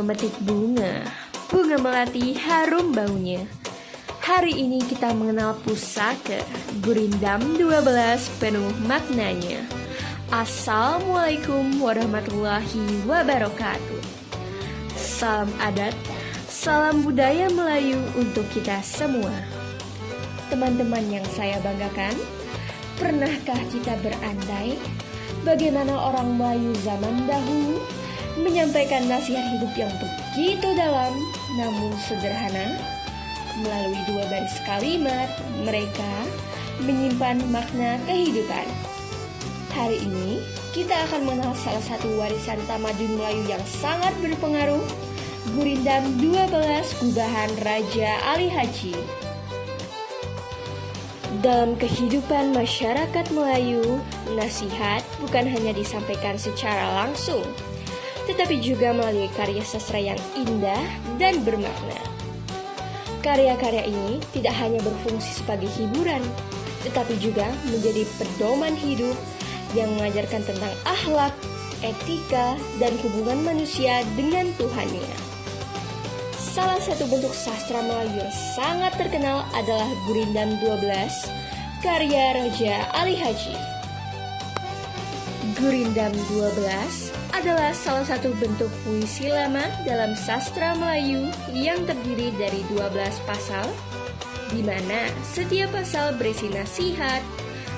memetik bunga, bunga melati harum baunya. Hari ini kita mengenal pusaka Gurindam 12 penuh maknanya. Assalamualaikum warahmatullahi wabarakatuh. Salam adat, salam budaya Melayu untuk kita semua. Teman-teman yang saya banggakan, pernahkah kita berandai bagaimana orang Melayu zaman dahulu menyampaikan nasihat hidup yang begitu dalam namun sederhana? Melalui 2 baris kalimat, mereka menyimpan makna kehidupan. Hari ini, kita akan mengenal salah satu warisan tamadun Melayu yang sangat berpengaruh, Gurindam 12 Gubahan Raja Ali Haji. Dalam kehidupan masyarakat Melayu, nasihat bukan hanya disampaikan secara langsung, tetapi juga melalui karya sastra yang indah dan bermakna. Karya-karya ini tidak hanya berfungsi sebagai hiburan, tetapi juga menjadi pedoman hidup yang mengajarkan tentang akhlak, etika, dan hubungan manusia dengan Tuhannya. Salah satu bentuk sastra Melayu yang sangat terkenal adalah Gurindam 12, karya Raja Ali Haji. Gurindam 12 adalah salah satu bentuk puisi lama dalam sastra Melayu yang terdiri dari 12 pasal, di mana setiap pasal berisi nasihat,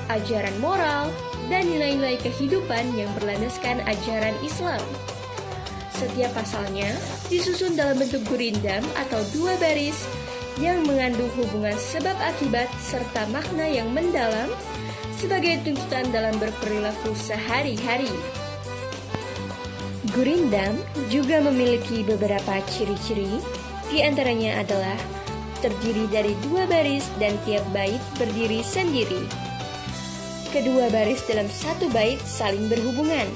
ajaran moral, dan nilai-nilai kehidupan yang berlandaskan ajaran Islam. Setiap pasalnya disusun dalam bentuk gurindam atau 2 baris yang mengandung hubungan sebab akibat serta makna yang mendalam sebagai tuntutan dalam berperilaku sehari-hari. Gurindam juga memiliki beberapa ciri-ciri, di antaranya adalah terdiri dari 2 baris dan tiap bait berdiri sendiri. Kedua baris dalam 1 bait saling berhubungan.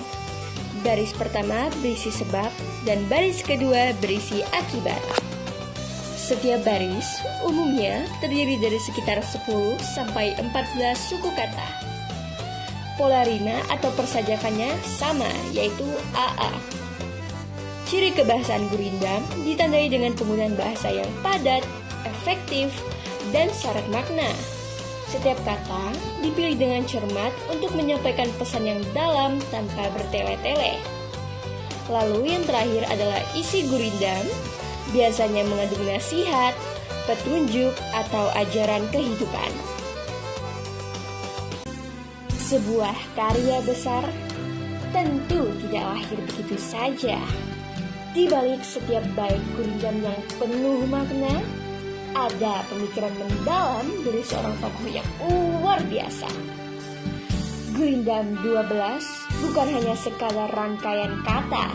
Baris pertama berisi sebab dan baris kedua berisi akibat. Setiap baris umumnya terdiri dari sekitar 10 sampai 14 suku kata. Polarina atau persajakannya sama, yaitu AA. Ciri kebahasaan Gurindam ditandai dengan penggunaan bahasa yang padat, efektif, dan syarat makna. Setiap kata dipilih dengan cermat untuk menyampaikan pesan yang dalam tanpa bertele-tele. Lalu yang terakhir adalah isi Gurindam, biasanya mengandung nasihat, petunjuk, atau ajaran kehidupan. Sebuah karya besar tentu tidak lahir begitu saja. Di balik setiap bait Gurindam yang penuh makna, ada pemikiran mendalam dari seorang tokoh yang luar biasa. Gurindam 12 bukan hanya sekadar rangkaian kata,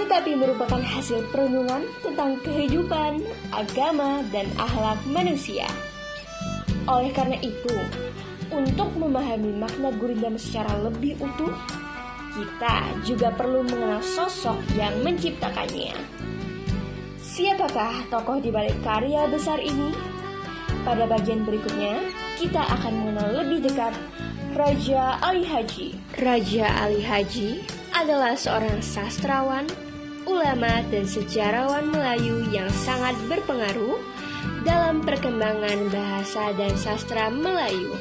tetapi merupakan hasil perenungan tentang kehidupan, agama, dan akhlak manusia. Oleh karena itu, untuk memahami makna Gurindam secara lebih utuh, kita juga perlu mengenal sosok yang menciptakannya. Siapakah tokoh di balik karya besar ini? Pada bagian berikutnya, kita akan mengenal lebih dekat Raja Ali Haji. Raja Ali Haji adalah seorang sastrawan, ulama, dan sejarawan Melayu yang sangat berpengaruh dalam perkembangan bahasa dan sastra Melayu.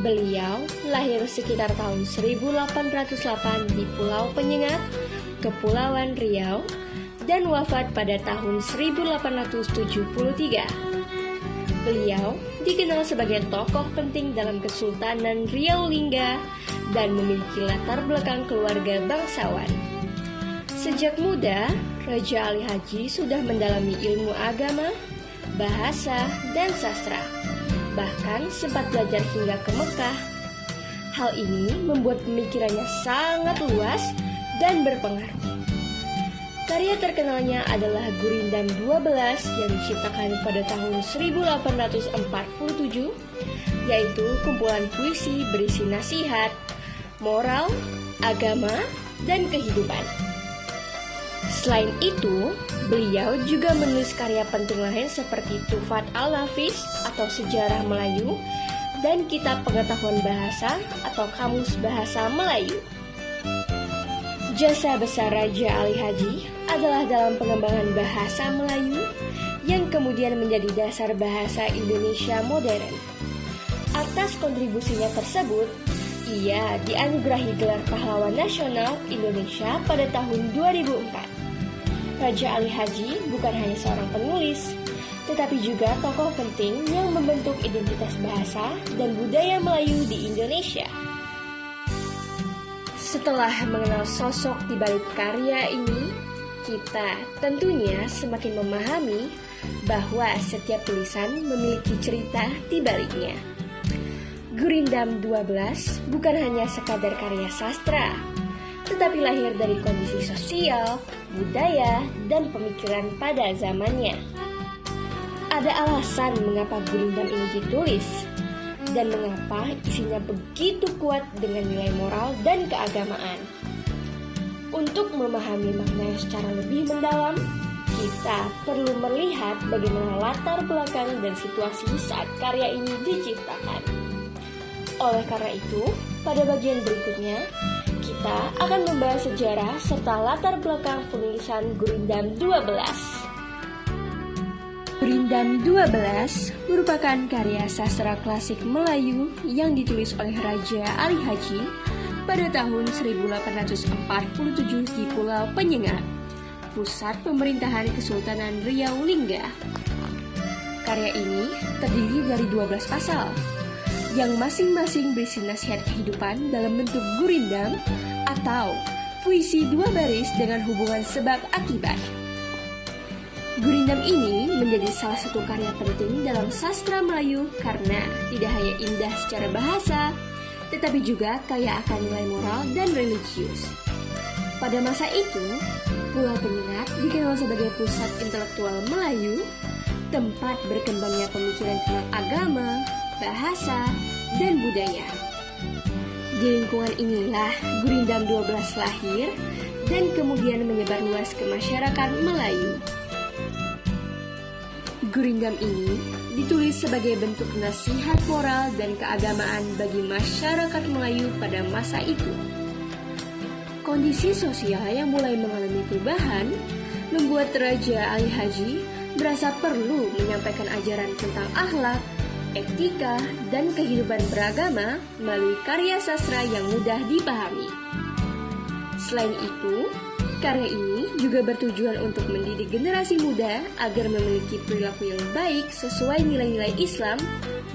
Beliau lahir sekitar tahun 1808 di Pulau Penyengat, Kepulauan Riau, dan wafat pada tahun 1873. Beliau dikenal sebagai tokoh penting dalam Kesultanan Riau Lingga dan memiliki latar belakang keluarga bangsawan. Sejak muda, Raja Ali Haji sudah mendalami ilmu agama, bahasa, dan sastra. Bahkan sempat belajar hingga ke Mekah. Hal ini membuat pemikirannya sangat luas dan berpengaruh. Karya terkenalnya adalah Gurindam 12 yang diciptakan pada tahun 1847, yaitu kumpulan puisi berisi nasihat, moral, agama, dan kehidupan. Selain itu, beliau juga menulis karya penting lain seperti Tufat Al-Nafis atau Sejarah Melayu dan Kitab Pengetahuan Bahasa atau Kamus Bahasa Melayu. Jasa besar Raja Ali Haji adalah dalam pengembangan bahasa Melayu yang kemudian menjadi dasar bahasa Indonesia modern. Atas kontribusinya tersebut, ia dianugerahi gelar Pahlawan Nasional Indonesia pada tahun 2004. Raja Ali Haji bukan hanya seorang penulis, tetapi juga tokoh penting yang membentuk identitas bahasa dan budaya Melayu di Indonesia. Setelah mengenal sosok di balik karya ini, kita tentunya semakin memahami bahwa setiap tulisan memiliki cerita di baliknya. Gurindam 12 bukan hanya sekadar karya sastra, tetapi lahir dari kondisi sosial, budaya, dan pemikiran pada zamannya. Ada alasan mengapa Gurindam ini ditulis, dan mengapa isinya begitu kuat dengan nilai moral dan keagamaan. Untuk memahami maknanya secara lebih mendalam, kita perlu melihat bagaimana latar belakang dan situasi saat karya ini diciptakan. Oleh karena itu, pada bagian berikutnya, kita akan membahas sejarah serta latar belakang penulisan Gurindam 12. Gurindam 12 merupakan karya sastra klasik Melayu yang ditulis oleh Raja Ali Haji pada tahun 1847 di Pulau Penyengat, pusat pemerintahan Kesultanan Riau Lingga. Karya ini terdiri dari 12 pasal, yang masing-masing berisi nasihat kehidupan dalam bentuk gurindam atau puisi dua baris dengan hubungan sebab akibat. Gurindam ini menjadi salah satu karya penting dalam sastra Melayu karena tidak hanya indah secara bahasa, tetapi juga kaya akan nilai moral dan religius. Pada masa itu, Pulau Penyengat dikenal sebagai pusat intelektual Melayu, tempat berkembangnya pemikiran tentang agama, bahasa, dan budaya. Di lingkungan inilah Gurindam 12 lahir dan kemudian menyebar luas ke masyarakat Melayu. Gurindam ini ditulis sebagai bentuk nasihat moral dan keagamaan bagi masyarakat Melayu pada masa itu. Kondisi sosial yang mulai mengalami perubahan membuat Raja Ali Haji merasa perlu menyampaikan ajaran tentang akhlak, etika, dan kehidupan beragama melalui karya sastra yang mudah dipahami. Selain itu, karya ini juga bertujuan untuk mendidik generasi muda agar memiliki perilaku yang baik sesuai nilai-nilai Islam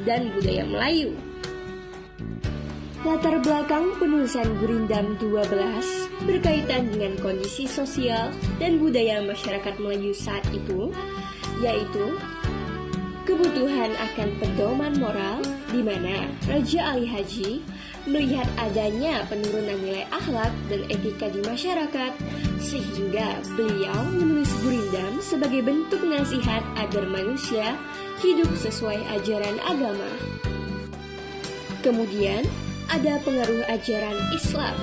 dan budaya Melayu. Latar belakang penulisan Gurindam 12 berkaitan dengan kondisi sosial dan budaya masyarakat Melayu saat itu, yaitu kebutuhan akan pedoman moral di mana Raja Ali Haji melihat adanya penurunan nilai akhlak dan etika di masyarakat, sehingga beliau menulis Gurindam sebagai bentuk nasihat agar manusia hidup sesuai ajaran agama. Kemudian ada pengaruh ajaran Islam.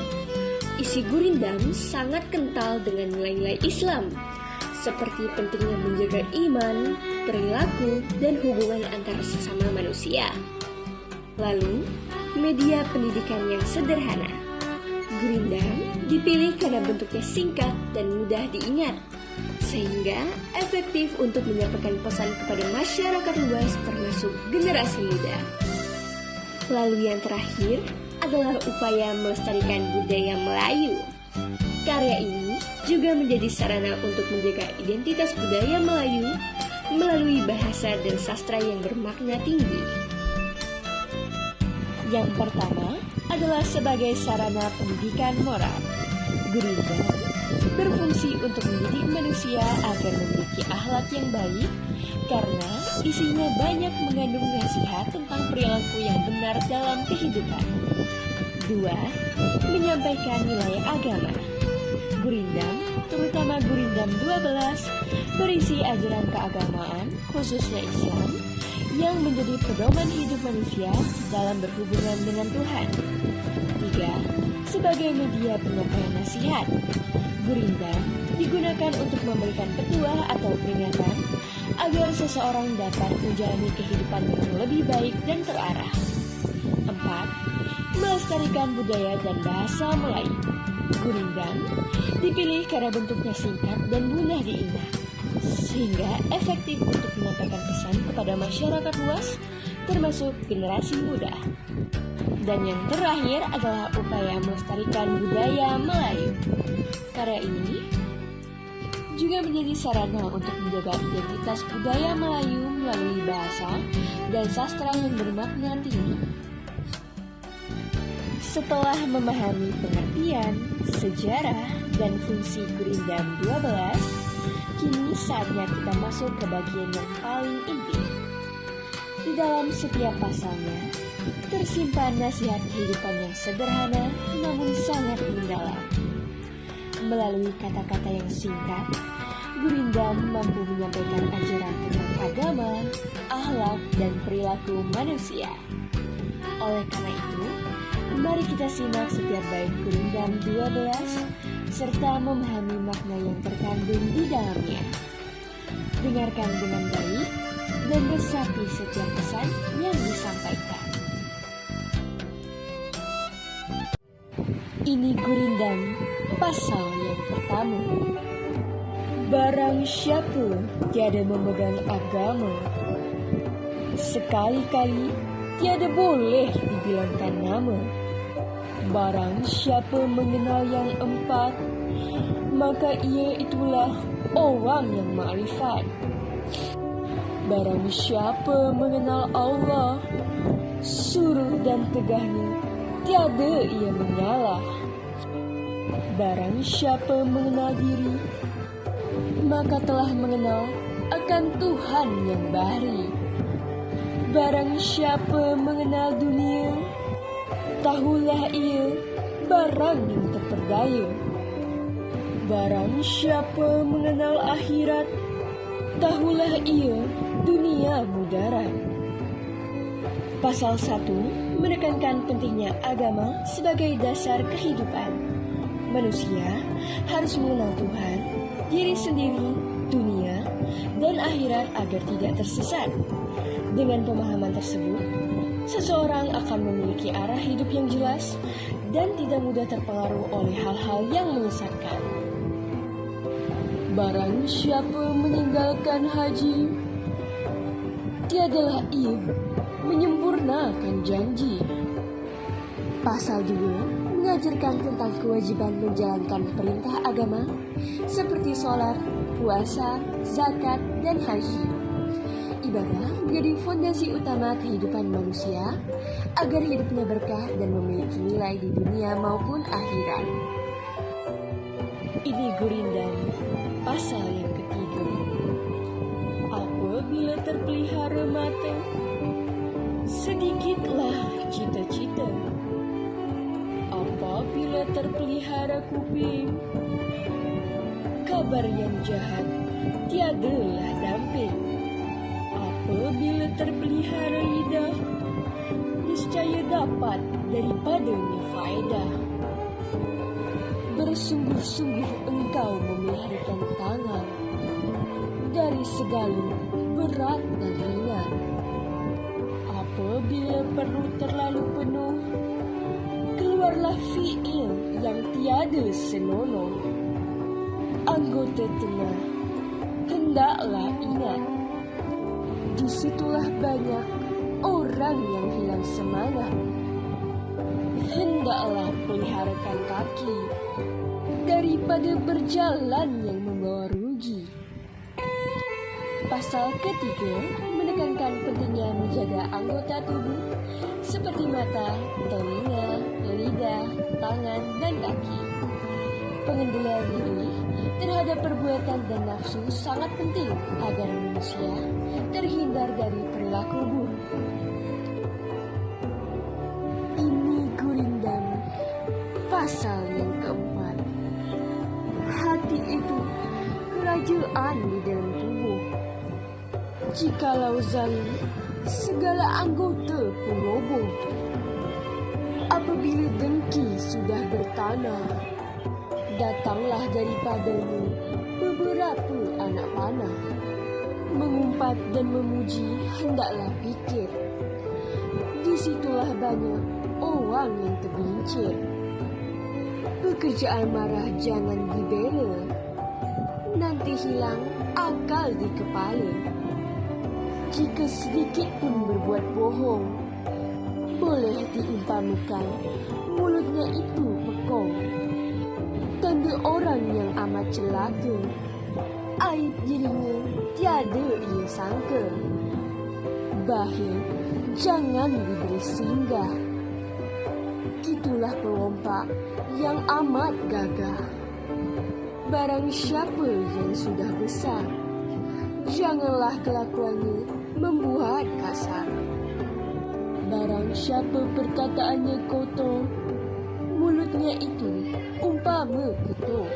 Isi Gurindam sangat kental dengan nilai-nilai Islam, seperti pentingnya menjaga iman, perilaku, dan hubungan antar sesama manusia. Lalu, media pendidikan yang sederhana. Gurindam dipilih karena bentuknya singkat dan mudah diingat, sehingga efektif untuk menyampaikan pesan kepada masyarakat luas termasuk generasi muda. Lalu yang terakhir adalah upaya melestarikan budaya Melayu. Karya ini juga menjadi sarana untuk menjaga identitas budaya Melayu melalui bahasa dan sastra yang bermakna tinggi. Yang pertama adalah sebagai sarana pendidikan moral. Gurindam berfungsi untuk mendidik manusia agar memiliki akhlak yang baik karena isinya banyak mengandung nasihat tentang perilaku yang benar dalam kehidupan. 2. Menyampaikan nilai agama. Gurindam, terutama Gurindam 12, berisi ajaran keagamaan, khususnya Islam, yang menjadi pedoman hidup manusia dalam berhubungan dengan Tuhan. 3. Sebagai media penyampaian nasihat, Gurindam digunakan untuk memberikan petua atau peringatan agar seseorang dapat menjalani kehidupan dengan lebih baik dan terarah. 4. Melestarikan budaya dan bahasa Melayu. Gurindam dipilih karena bentuknya singkat dan mudah diingat, sehingga efektif untuk menyampaikan pesan kepada masyarakat luas, termasuk generasi muda. Dan yang terakhir adalah upaya melestarikan budaya Melayu. Karya ini juga menjadi sarana untuk menjaga identitas budaya Melayu melalui bahasa dan sastra yang bermakna tinggi. Setelah memahami pengertian, sejarah, dan fungsi Gurindam 12, kini saatnya kita masuk ke bagian yang paling inti. Di dalam setiap pasalnya, tersimpan nasihat kehidupan yang sederhana namun sangat mendalam. Melalui kata-kata yang singkat, Gurindam mampu menyampaikan ajaran tentang agama, akhlak, dan perilaku manusia. Oleh karena itu, mari kita simak setiap bait Gurindam 12 serta memahami makna yang terkandung di dalamnya. Dengarkan dengan baik dan resapi setiap pesan yang disampaikan. Ini Gurindam pasal yang pertama. Barang siapa tiada memegang agama, sekali-kali tiada boleh dibilangkan nama. Barang siapa mengenal yang empat, maka ia itulah orang yang makrifat. Barang siapa mengenal Allah, suruh dan tegahnya tiada ia menyalah. Barang siapa mengenal diri, maka telah mengenal akan Tuhan yang bahri. Barang siapa mengenal dunia, tahulah ia barang yang terperdaya. Barang siapa mengenal akhirat, tahulah ia dunia mudarat. Pasal 1 menekankan pentingnya agama sebagai dasar kehidupan. Manusia harus mengenal Tuhan, diri sendiri, dunia, dan akhirat agar tidak tersesat. Dengan pemahaman tersebut, seseorang akan memiliki arah hidup yang jelas dan tidak mudah terpengaruh oleh hal-hal yang menyesatkan. Barang siapa meninggalkan haji, tiadalah ia menyempurnakan janji. Pasal 2 mengajarkan tentang kewajiban menjalankan perintah agama seperti sholat, puasa, zakat, dan haji. Ibadah menjadi fondasi utama kehidupan manusia agar hidupnya berkah dan memiliki nilai di dunia maupun akhirat. Ini Gurindam pasal yang ketiga. Apabila terpelihara mata, sedikitlah cita-cita. Apabila terpelihara kuping, kabar yang jahat tiadalah damping. Apabila terpelihara lidah, niscaya dapat daripadanya faedah. Bersungguh-sungguh engkau memeliharakan tangan dari segala berat dan ringan. Apabila perut terlalu penuh, keluarlah fi'il yang tiada senonoh. Anggota tengah hendaklah ingat, disitulah banyak orang yang hilang semangat. Hendaklah peliharakan kaki daripada berjalan yang membawa rugi. Pasal ketiga menekankan pentingnya menjaga anggota tubuh seperti mata, telinga, lidah, tangan, dan kaki. Pengendalian diri terhadap perbuatan dan nafsu sangat penting agar manusia terhindar dari perilaku buruk. Ini Gurindam pasal yang keempat. Hati itu kerajaan di dalam tubuh. Jikalau zalim, segala anggota pun roboh. Apabila dengki sudah bertanah, datanglah daripadanya beberapa anak panah. Mengumpat dan memuji hendaklah pikir, disitulah banyak orang yang tergelincir. Pekerjaan marah jangan dibela, nanti hilang akal di kepala. Jika sedikit pun berbuat bohong, boleh diumpamakan mulutnya itu pekong. Tanda orang yang amat celaka, aib dirinya tiada ia sangka. Bahir jangan diberi singgah, itulah perompak yang amat gagah. Barang siapa yang sudah besar, janganlah kelakuannya membuat kasar. Barang siapa perkataannya kotor, mulutnya itu umpama ketuk.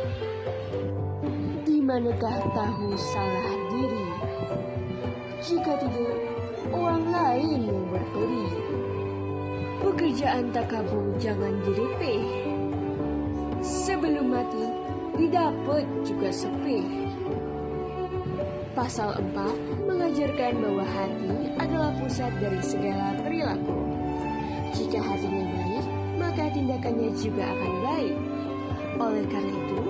Di manakah tahu salah diri, jika tidak orang lain yang berperi. Pekerjaan takabur jangan direpeh, sebelum mati didapat juga sepeh. Pasal 4 mengajarkan bahwa hati adalah pusat dari segala perilaku. Jika hatinya baik, maka tindakannya juga akan baik. Oleh karena itu,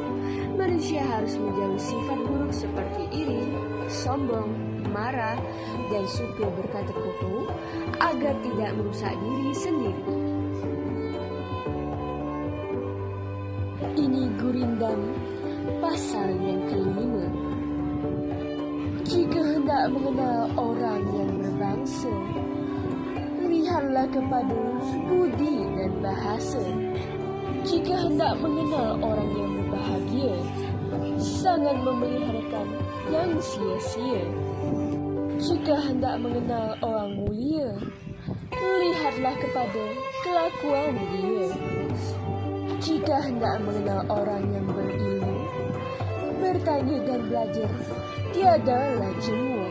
manusia harus menjauhi sifat buruk seperti iri, sombong, marah, dan suka berkata kotor agar tidak merusak diri sendiri. Ini Gurindam, pasal yang kelima. Jika hendak mengenal orang yang berbangsa, lihatlah kepada budi dan bahasa. Jika hendak mengenal orang yang berbahagia, jangan memeliharakan yang sia-sia. Jika hendak mengenal orang mulia, lihatlah kepada kelakuan dia. Jika hendak mengenal orang yang berilmu, bertanya dan belajar, tiadalah jemu.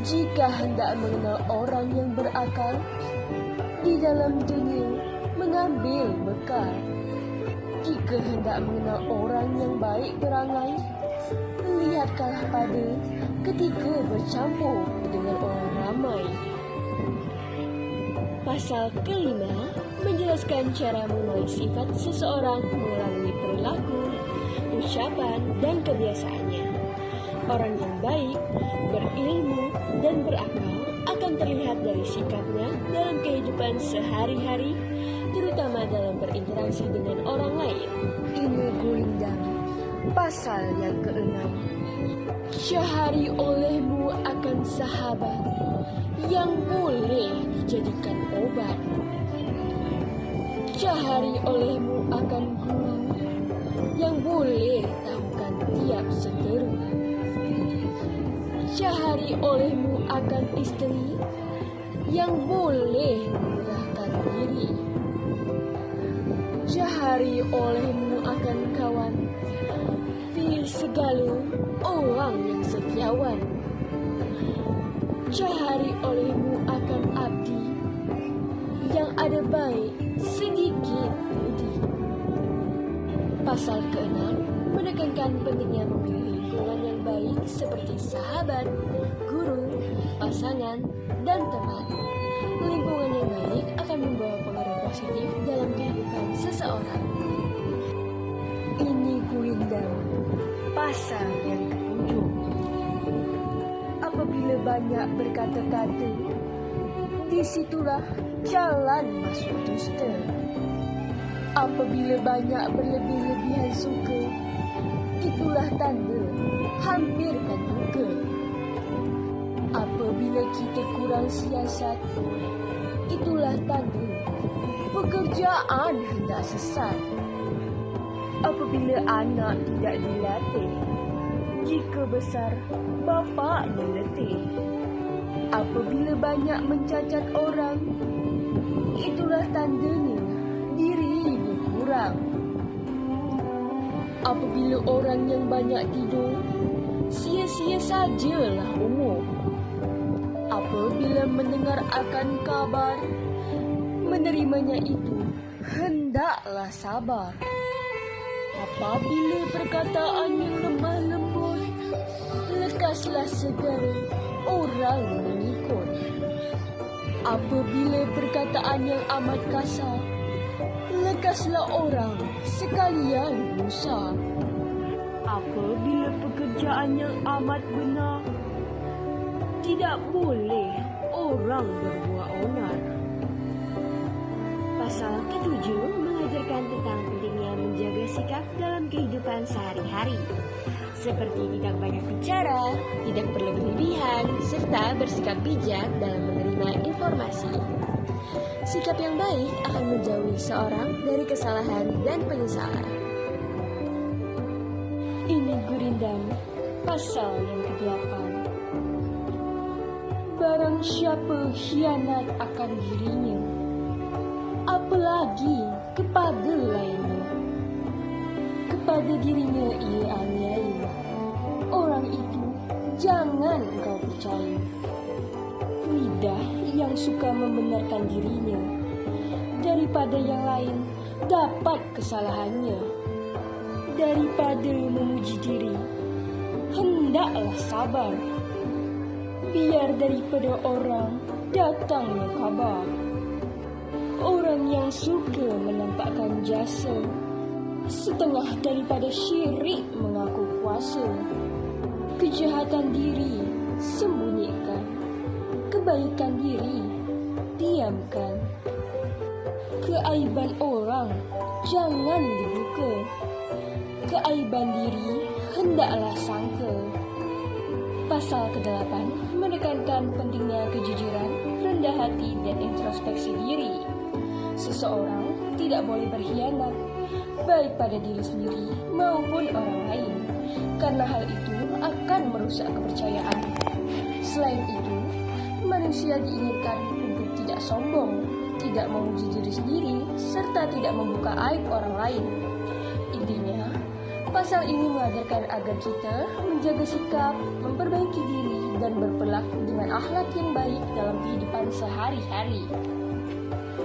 Jika hendak mengenal orang yang berakal, di dalam dunia mengambil bekal. Jika hendak mengenal orang yang baik berangai, lihatlah pada ketika bercampur dengan orang ramai. Pasal kelima menjelaskan cara mengenali sifat seseorang melalui perilaku, ucapan, dan kebiasaannya. Orang yang baik, berilmu, dan berakal akan terlihat dari sikapnya dalam kehidupan sehari-hari, terutama dalam berinteraksi dengan orang lain. Ini Gurindam, pasal yang ke-6. Syahari olehmu akan sahabat yang boleh dijadikan obat. Syahari olehmu akan guru yang boleh tahukan tiap seteru. Syahari olehmu akan istri yang boleh menyerahkan diri. Syahari olehmu akan kawan, pilih segala orang yang setiawan. Syahari olehmu akan abdi yang ada baik sedikit budi. Pasal ke-6 menekankan pentingnya memilih lingkungan yang baik seperti sahabat, guru, pasangan, dan teman. Lingkungan yang baik akan membawa pengaruh positif dalam kehidupan seseorang. Ini Gurindam, pasal yang ke-7. Apabila banyak berkata-kata, disitulah jalan masuk dusta. Apabila banyak berlebih-lebihan suka, itulah tanda hampirkan duka. Apabila kita kurang siasat, itulah tanda pekerjaan hendak sesat. Apabila anak tidak dilatih, jika besar bapaknya letih. Apabila banyak mencacat orang, itulah tandanya dirinya kurang. Apabila orang yang banyak tidur, sia-sia sajalah umur. Apabila mendengar akan kabar, menerimanya itu hendaklah sabar. Apabila perkataan yang lemah lembut, lekaslah segera orang mengikut. Apabila perkataan yang amat kasar, lekaslah orang sekalian dosa. Apabila pekerjaan yang amat benar, tidak boleh orang berbuat onar. Pasal ke-7 mengajarkan tentang pentingnya menjaga sikap dalam kehidupan sehari-hari, seperti tidak banyak bicara, tidak berlebih-lebihan, serta bersikap bijak dalam menerima informasi. Sikap yang baik akan menjauhi seorang dari kesalahan dan penyesalan. Ini Gurindam, pasal yang ke-8. Barang siapa khianat akan dirinya, apalagi kepada lainnya, kepada dirinya ia aniaya, orang itu jangan engkau percaya. Lidah yang suka membenarkan dirinya daripada yang lain dapat kesalahannya. Daripada memuji diri, hendaklah sabar. Biar daripada orang datangnya kabar. Orang yang suka menampakkan jasa, setengah daripada syirik mengaku kuasa. Kejahatan diri sembunyikan, kebaikan diri diamkan. Keaiban orang jangan dibuka, keaiban diri hendaklah sangka. Pasal ke-8 menekankan pentingnya kejujuran, rendah hati, dan introspeksi diri. Seseorang tidak boleh berkhianat, baik pada diri sendiri maupun orang lain, karena hal itu akan merusak kepercayaan. Selain itu, manusia diinginkan untuk tidak sombong, tidak memuji diri sendiri, serta tidak membuka aib orang lain. Intinya, pasal ini mengajarkan agar kita menjaga sikap, memperbaiki diri, dan berperilaku dengan akhlak yang baik dalam kehidupan sehari-hari.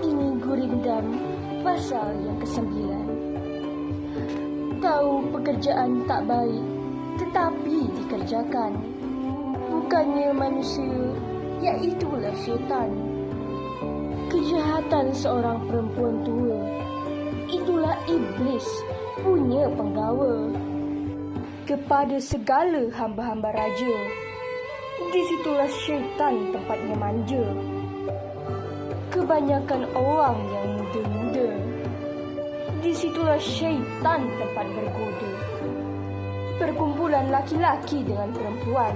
Ini Gurindam, pasal yang ke-9. Tahu pekerjaan tak baik, tetapi dikerjakan. Bukannya manusia, iaitulah syaitan. Kejahatan seorang perempuan tua, itulah iblis punya penggawa. Kepada segala hamba-hamba raja, disitulah syaitan tempatnya manja. Kebanyakan orang yang muda-muda, disitulah syaitan tempat bergoda. Perkumpulan laki-laki dengan perempuan,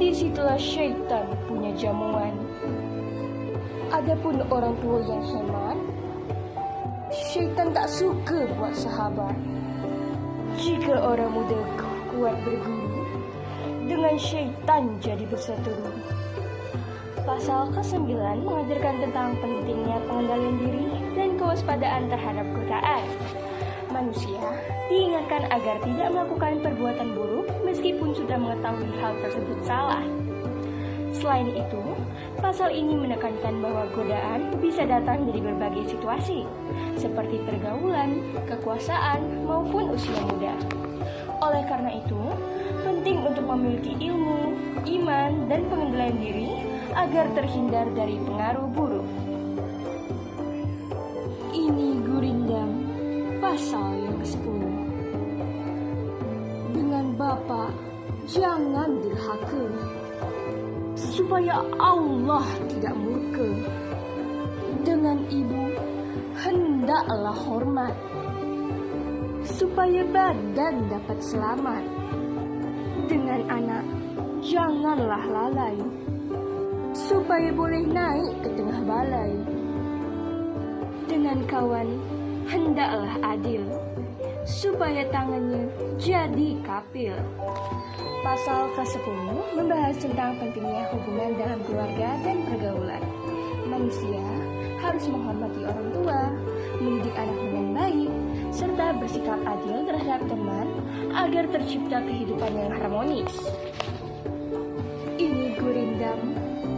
disitulah syaitan punya jamuan. Adapun orang tua yang hemat, syaitan tak suka buat sahabat. Jika orang muda kuat berguru, dengan syaitan jadi berseteru. Pasal ke-9 mengajarkan tentang pentingnya pengendalian diri dan kewaspadaan terhadap godaan. Manusia diingatkan agar tidak melakukan perbuatan buruk meskipun sudah mengetahui hal tersebut salah. Selain itu, pasal ini menekankan bahwa godaan bisa datang dari berbagai situasi, seperti pergaulan, kekuasaan, maupun usia muda. Oleh karena itu, penting untuk memiliki ilmu, iman, dan pengendalian diri agar terhindar dari pengaruh buruk. Ini Gurindam, pasal yang ke-10. Dengan bapa jangan durhaka, supaya Allah tidak murka. Dengan ibu hendaklah hormat, supaya badan dapat selamat. Dengan anak janganlah lalai, supaya boleh naik ke tengah balai. Dengan kawan hendaklah adil, supaya tangannya jadi kapil. Pasal ke-10 membahas tentang pentingnya hubungan dalam keluarga dan pergaulan. Manusia harus menghormati orang tua, mendidik anak dengan baik, serta bersikap adil terhadap teman agar tercipta kehidupan yang harmonis. Ini Gurindam,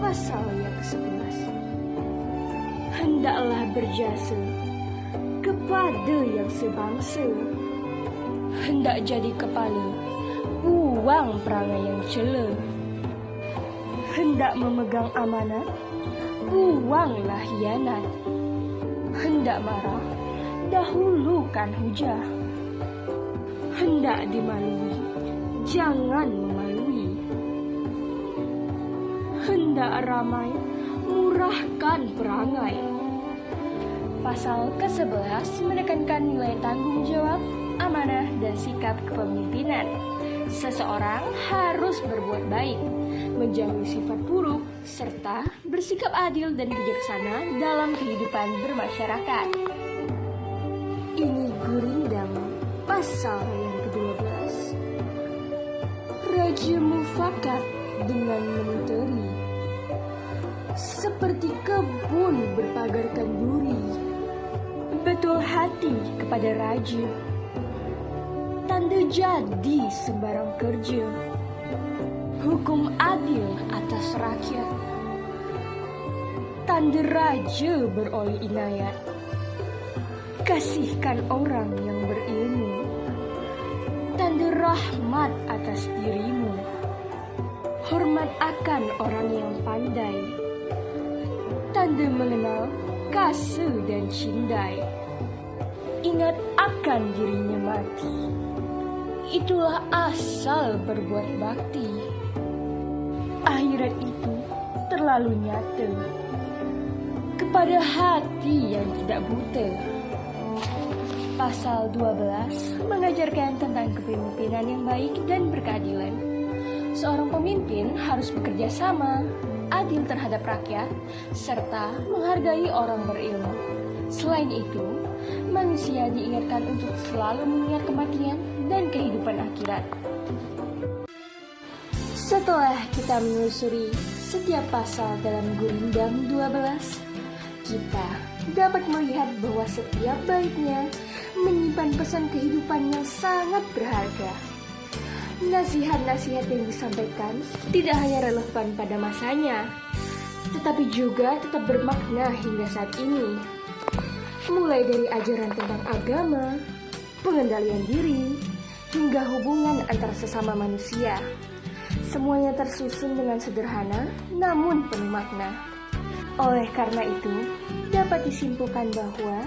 pasal yang ke-11. Hendaklah berjasa kepada yang sebangsa. Hendak jadi kepala, buang perangai yang cela. Hendak memegang amanat, buanglah hianat. Hendak marah, dahulukan hujah. Hendak dimalui, jangan memalui. Hendak ramai, murahkan perangai. Pasal ke-11 menekankan nilai tanggung jawab, amanah, dan sikap kepemimpinan. Seseorang harus berbuat baik, menjauhi sifat buruk, serta bersikap adil dan bijaksana dalam kehidupan bermasyarakat. Ini Gurindam pasal yang ke-12. Raja Mufakat dengan menteri seperti kebun berpagarkan duri. Betul hati kepada raja, tanda jadi sembarang kerja. Hukum adil atas rakyat, tanda raja beroleh inayat. Kasihkan orang yang berilmu, tanda rahmat atas dirimu. Hormat akan orang yang pandai, tanda mengenal kasih dan cindai. Ingat akan dirinya mati, itulah asal berbuat bakti. Akhirat itu terlalu nyata kepada hati yang tidak buta. Pasal 12 mengajarkan tentang kepemimpinan yang baik dan berkeadilan. Seorang pemimpin harus bekerja sama, adil terhadap rakyat, serta menghargai orang berilmu. Selain itu, manusia diingatkan untuk selalu mengingat kematian dan kehidupan akhirat. Setelah kita menelusuri setiap pasal dalam Gurindam 12, kita dapat melihat bahwa setiap baitnya menyimpan pesan kehidupan yang sangat berharga. Nasihat-nasihat yang disampaikan tidak hanya relevan pada masanya, tetapi juga tetap bermakna hingga saat ini. Mulai dari ajaran tentang agama, pengendalian diri, hingga hubungan antar sesama manusia. Semuanya tersusun dengan sederhana namun penuh makna. Oleh karena itu, dapat disimpulkan bahwa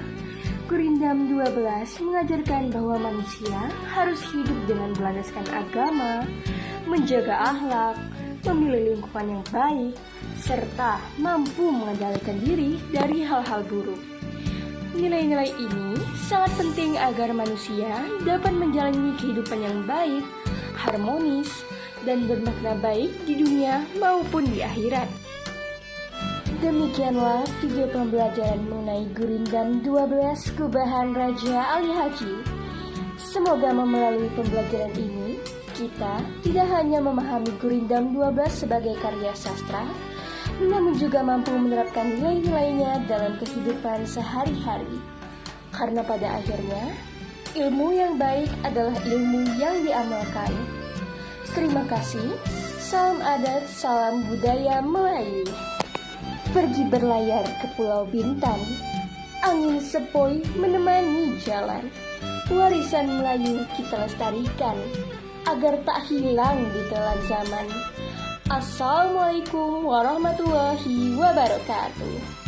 Gurindam 12 mengajarkan bahwa manusia harus hidup dengan berlandaskan agama, menjaga akhlak, memilih lingkungan yang baik, serta mampu mengendalikan diri dari hal-hal buruk. Nilai-nilai ini sangat penting agar manusia dapat menjalani kehidupan yang baik, harmonis, dan bermakna baik di dunia maupun di akhirat. Demikianlah video pembelajaran mengenai Gurindam 12 Gubahan Raja Ali Haji. Semoga melalui pembelajaran ini, kita tidak hanya memahami Gurindam 12 sebagai karya sastra, namun juga mampu menerapkan nilai-nilainya dalam kehidupan sehari-hari. Karena pada akhirnya, ilmu yang baik adalah ilmu yang diamalkan. Terima kasih. Salam adat, salam budaya Melayu. Pergi berlayar ke Pulau Bintan, angin sepoi menemani jalan. Warisan Melayu kita lestarikan, agar tak hilang di telan zaman. Assalamualaikum warahmatullahi wabarakatuh.